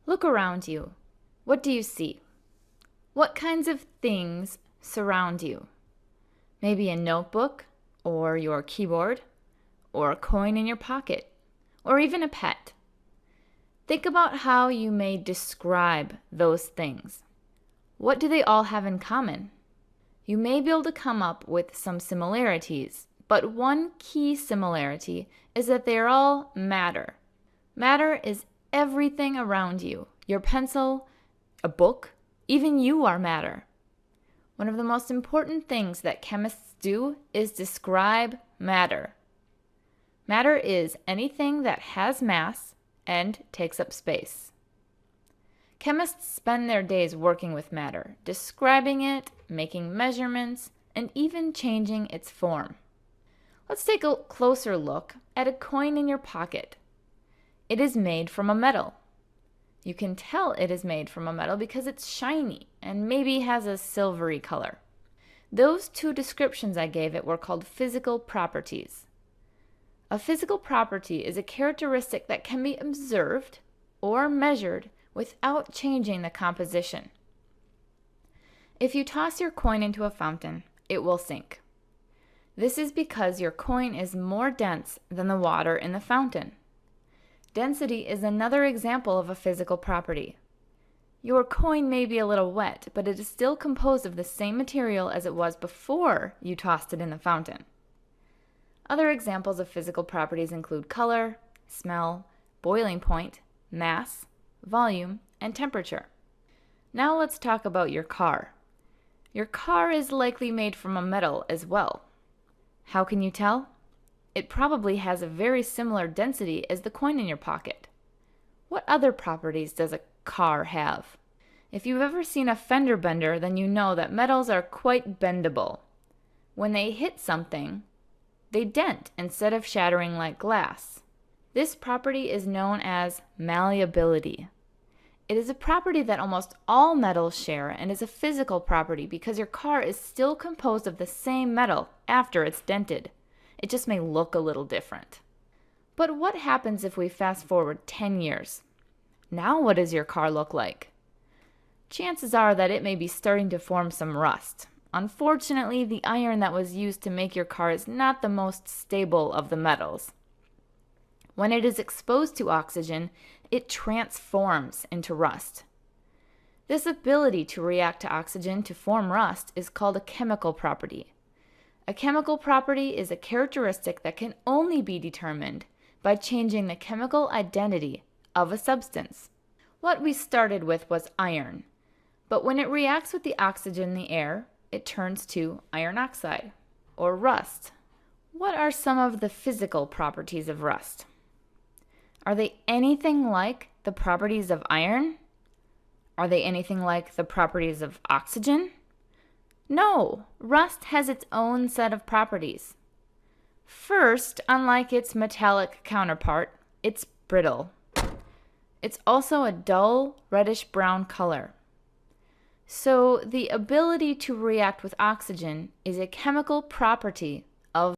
Look around you. What do you see? What kinds of things surround you? Maybe a notebook, or your keyboard, or a coin in your pocket, or even a pet. Think about how you may describe those things. What do they all have in common? You may be able to come up with some similarities, but one key similarity is that they are all matter. Matter is everything around you. Your pencil, a book, even you are matter. One of the most important things that chemists do is describe matter. Matter is anything that has mass and takes up space. Chemists spend their days working with matter, describing it, making measurements, and even changing its form. Let's take a closer look at a coin in your pocket. It is made from a metal. You can tell it is made from a metal because it's shiny and maybe has a silvery color. Those two descriptions I gave it were called physical properties. A physical property is a characteristic that can be observed or measured without changing the composition. If you toss your coin into a fountain, it will sink. This is because your coin is more dense than the water in the fountain. Density is another example of a physical property. Your coin may be a little wet, but it is still composed of the same material as it was before you tossed it in the fountain. Other examples of physical properties include color, smell, boiling point, mass, volume, and temperature. Now let's talk about your car. Your car is likely made from a metal as well. How can you tell? It probably has a very similar density as the coin in your pocket. What other properties does a car have? If you've ever seen a fender bender, then you know that metals are quite bendable. When they hit something, they dent instead of shattering like glass. This property is known as malleability. It is a property that almost all metals share and is a physical property because your car is still composed of the same metal after it's dented. It just may look a little different. But what happens if we fast forward 10 years? Now what does your car look like? Chances are that it may be starting to form some rust. Unfortunately, the iron that was used to make your car is not the most stable of the metals. When it is exposed to oxygen, it transforms into rust. This ability to react to oxygen to form rust is called a chemical property. A chemical property is a characteristic that can only be determined by changing the chemical identity of a substance. What we started with was iron, but when it reacts with the oxygen in the air, it turns to iron oxide, or rust. What are some of the physical properties of rust? Are they anything like the properties of iron? Are they anything like the properties of oxygen? No, rust has its own set of properties. First, unlike its metallic counterpart, it's brittle. It's also a dull reddish-brown color. So the ability to react with oxygen is a chemical property of